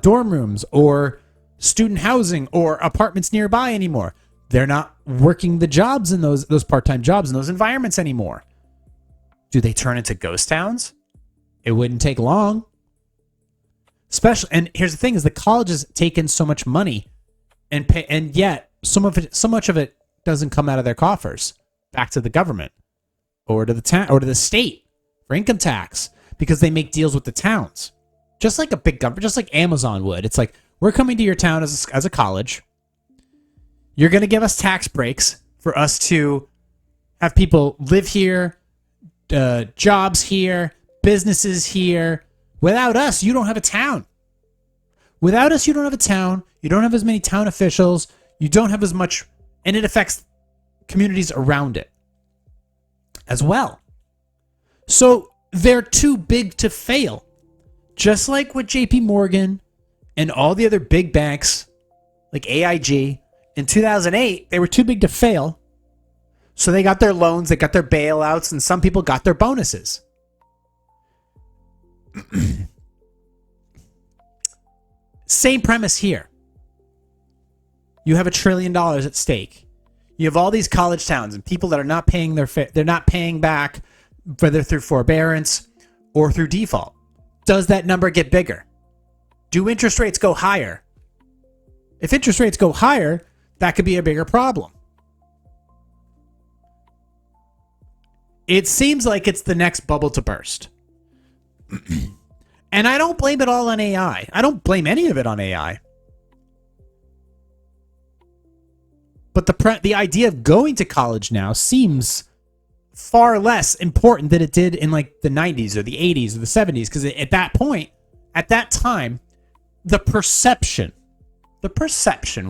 A: dorm rooms or student housing or apartments nearby anymore. They're not working the jobs in those part-time jobs in those environments anymore. Do they turn into ghost towns? It wouldn't take long. And here's the thing: is the colleges take in so much money, and yet so much of it doesn't come out of their coffers back to the government or to the town or to the state for income tax, because they make deals with the towns, just like a big government, just like Amazon would. It's like, we're coming to your town as a college. You're going to give us tax breaks for us to have people live here. Jobs here, businesses here. Without us, you don't have a town. Without us, you don't have a town. You don't have as many town officials. You don't have as much, and it affects communities around it as well. So they're too big to fail. Just like with JP Morgan and all the other big banks like AIG in 2008, they were too big to fail. So they got their loans, they got their bailouts, and some people got their bonuses. Same premise here. You have $1 trillion at stake. You have all these college towns and people that are not paying they're not paying back, whether through forbearance or through default. Does that number get bigger? Do interest rates go higher? If interest rates go higher, that could be a bigger problem. It seems like it's the next bubble to burst. And I don't blame it all on AI. I don't blame any of it on AI. But the idea of going to college now seems far less important than it did in like the 90s or the 80s or the 70s, because at that point, at that time, the perception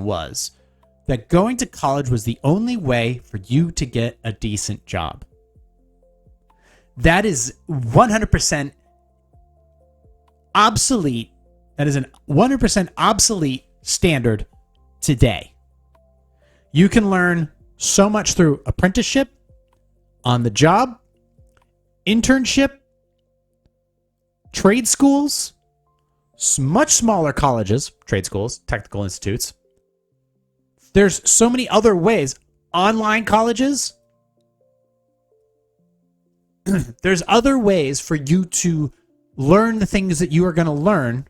A: was that going to college was the only way for you to get a decent job. That is 100% obsolete. That is a 100% obsolete standard today. You can learn so much through apprenticeship, on the job, internship, trade schools, much smaller colleges, trade schools, technical institutes. There's so many other ways. Online colleges. There's other ways for you to learn the things that you are going to learn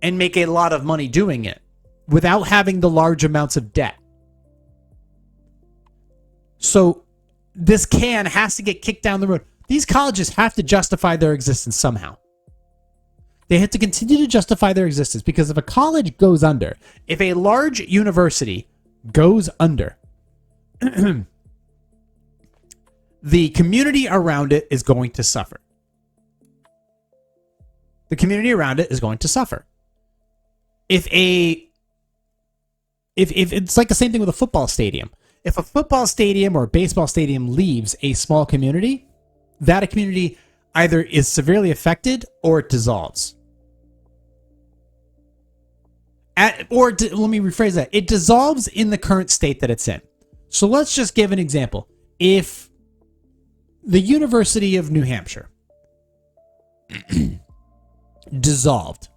A: and make a lot of money doing it without having the large amounts of debt. So this can has to get kicked down the road. These colleges have to justify their existence somehow. They have to continue to justify their existence, because if a college goes under, if a large university goes under, the community around it is going to suffer. The community around it is going to suffer. If it's like the same thing with a football stadium. If a football stadium or a baseball stadium leaves a small community, that community either is severely affected or it dissolves. Let me rephrase that. It dissolves in the current state that it's in. So let's just give an example. If the University of New Hampshire dissolved,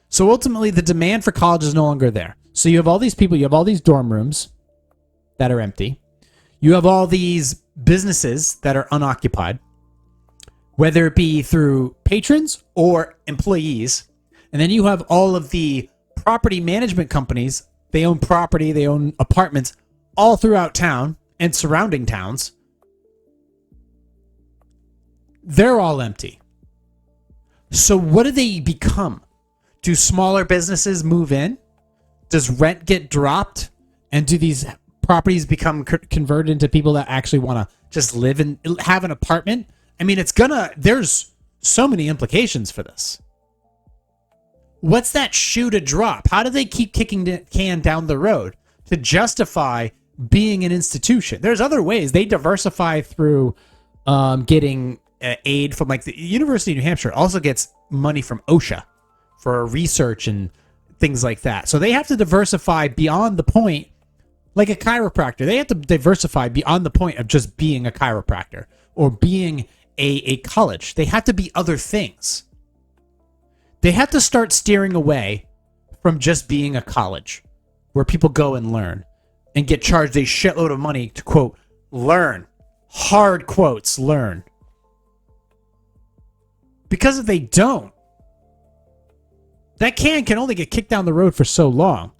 A: so ultimately the demand for college is no longer there. So you have all these people, you have all these dorm rooms that are empty. You have all these businesses that are unoccupied, whether it be through patrons or employees. And then you have all of the property management companies They own property, they own apartments all throughout town and surrounding towns. They're all empty. So what do they become? Do smaller businesses move in? Does rent get dropped? And do these properties become converted into people that actually want to just live and have an apartment? I mean, there's so many implications for this. What's that shoe to drop? How do they keep kicking the can down the road to justify being an institution? There's other ways. They diversify through getting aid from, like, the University of New Hampshire also gets money from OSHA for research and things like that. So they have to diversify beyond the point, like a chiropractor. They have to diversify beyond the point of just being a chiropractor or being a college. They have to be other things. They have to start steering away from just being a college where people go and learn and get charged a shitload of money to, quote, learn. Hard quotes, learn. Because if they don't, that can only get kicked down the road for so long.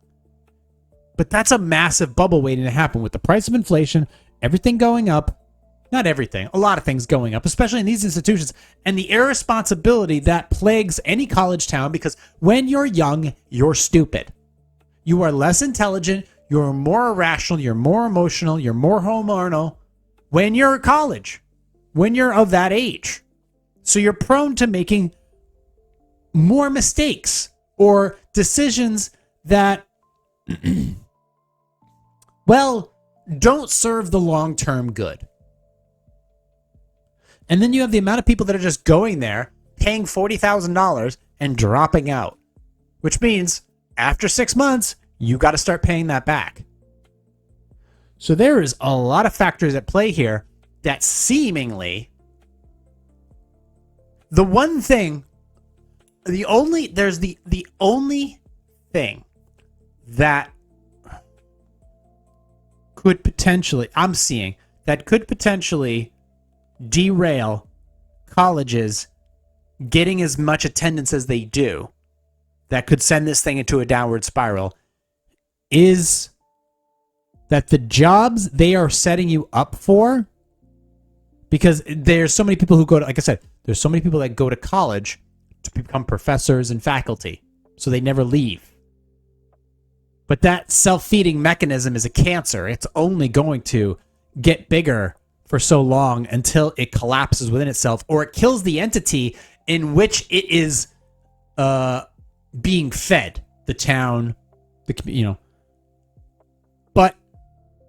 A: But that's a massive bubble waiting to happen with the price of inflation, everything going up. Not everything, a lot of things going up, especially in these institutions, and the irresponsibility that plagues any college town, because when you're young, you're stupid. You are less intelligent, you're more irrational, you're more emotional, you're more hormonal when you're at college, when you're of that age. So you're prone to making more mistakes or decisions that, well, don't serve the long-term good. And then you have the amount of people that are just going there, paying $40,000 and dropping out, which means after 6 months, you got to start paying that back. So there is a lot of factors at play here that seemingly, the only thing that could potentially, I'm seeing, that could potentially derail colleges getting as much attendance as they do, that could send this thing into a downward spiral, is that the jobs they are setting you up for, because there's so many people who go to, like I said, there's so many people that go to college to become professors and faculty, so they never leave. But that self-feeding mechanism is a cancer. It's only going to get bigger for so long until it collapses within itself, or it kills the entity in which it is being fed, the town, But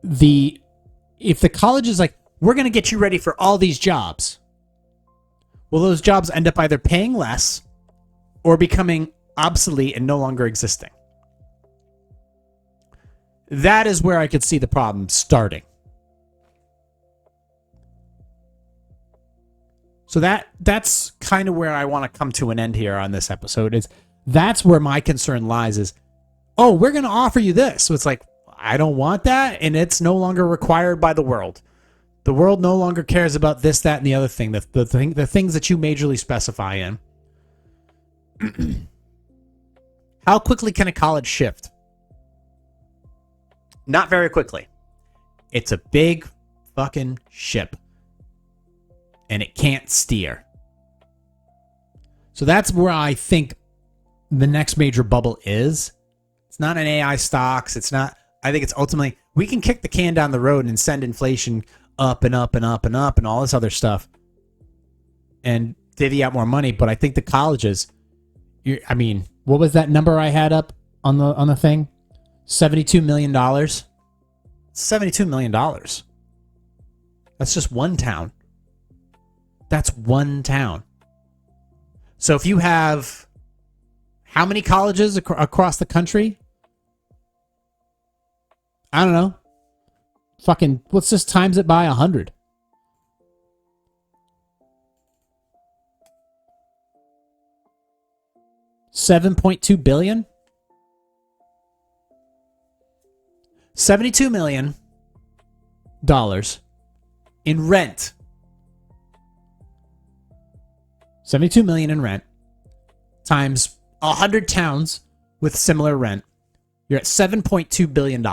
A: if the college is like, we're going to get you ready for all these jobs, well, those jobs end up either paying less or becoming obsolete and no longer existing. That is where I could see the problem starting. So that's kind of where I want to come to an end here on this episode. That's where my concern lies is, oh, we're going to offer you this. So it's like, I don't want that, and it's no longer required by the world. The world no longer cares about this, that, and the other thing, the things that you majorly specify in. How quickly can a college shift? Not very quickly. It's a big fucking ship, and it can't steer. So that's where I think the next major bubble is. It's not an AI stocks. It's not. I think it's ultimately, we can kick the can down the road and send inflation up and up and up and up and all this other stuff and divvy out more money. But I think the colleges, I mean, what was that number I had up on the thing? $72 million. $72 million. That's just one town. That's one town. So if you have how many colleges across the country? I don't know. Fucking, let's just times it by 100. $7.2 billion? $72 million in rent. $72 million in rent times 100 towns with similar rent You're at $7.2 billion,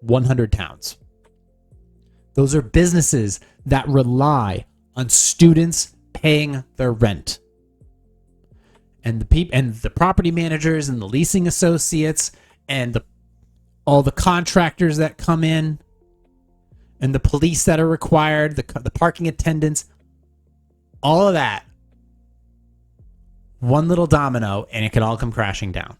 A: 100 towns. Those are businesses that rely on students paying their rent. And the property managers and the leasing associates and all the contractors that come in and the police that are required, the parking attendants, all of that. One little domino, and it could all come crashing down.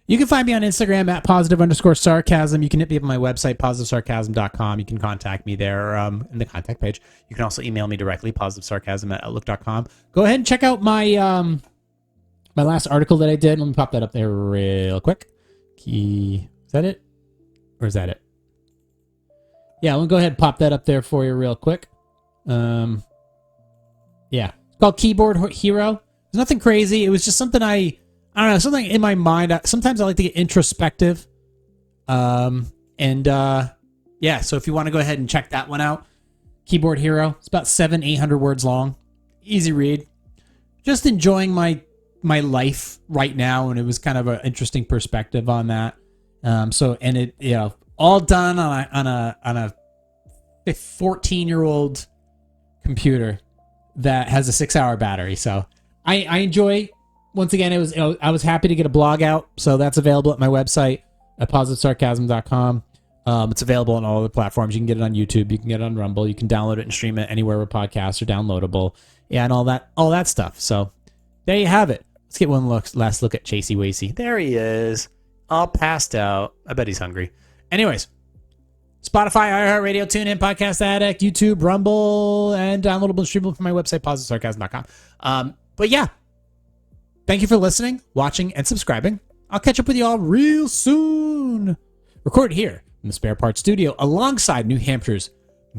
A: You can find me on Instagram at @positive_sarcasm. You can hit me up on my website, positivesarcasm.com. You can contact me there in the contact page. You can also email me directly, positivesarcasm@outlook.com. Go ahead and check out my my last article that I did. Let me pop that up there real quick. Is that it? Or is that it? Yeah, I'm going to go ahead and pop that up there for you real quick. Yeah. It's called Keyboard Hero. It's nothing crazy. It was just something I don't know, something in my mind. Sometimes I like to get introspective. Yeah, so if you want to go ahead and check that one out, Keyboard Hero. It's about 700-800 words long. Easy read. Just enjoying my life right now, and it was kind of an interesting perspective on that. It all done on a 14-year-old computer that has a 6-hour battery. So I enjoy. Once again, I was happy to get a blog out, so that's available at my website at positivesarcasm.com. It's available on all the platforms. You can get it on YouTube, you can get it on Rumble, you can download it and stream it anywhere where podcasts are downloadable, and all that stuff. So there you have it. Let's get one last look at Chasey Wasey. There he is, all passed out. I bet he's hungry. Anyways, Spotify, iHeartRadio, TuneIn, Podcast Addict, YouTube, Rumble, and downloadable and streamable from my website, positivesarcasm.com. But yeah. Thank you for listening, watching, and subscribing. I'll catch up with you all real soon. Recorded here in the Spare Parts Studio alongside New Hampshire's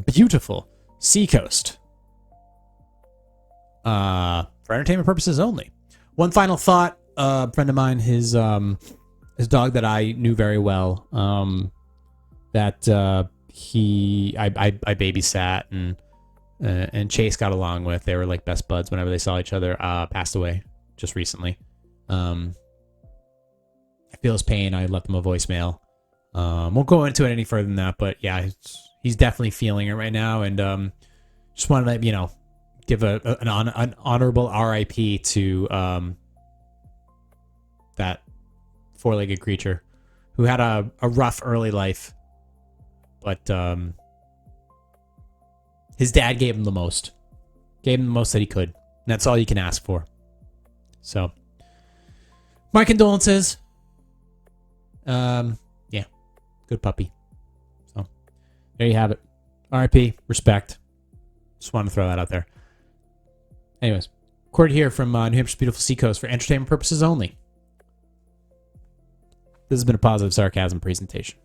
A: beautiful seacoast. For entertainment purposes only. One final thought. A friend of mine, his dog that I knew very well, that I babysat and Chase got along with. They were like best buds whenever they saw each other. Passed away just recently. I feel his pain. I left him a voicemail. Won't go into it any further than that, but yeah, he's definitely feeling it right now, and just wanted to give an honorable RIP to that four-legged creature who had a rough early life, but his dad gave him the most that he could, and that's all you can ask for. So, my condolences. Yeah, good puppy. So, there you have it. RIP, respect. Just wanted to throw that out there. Anyways, recorded here from New Hampshire's beautiful seacoast for entertainment purposes only. This has been a Positive Sarcasm presentation.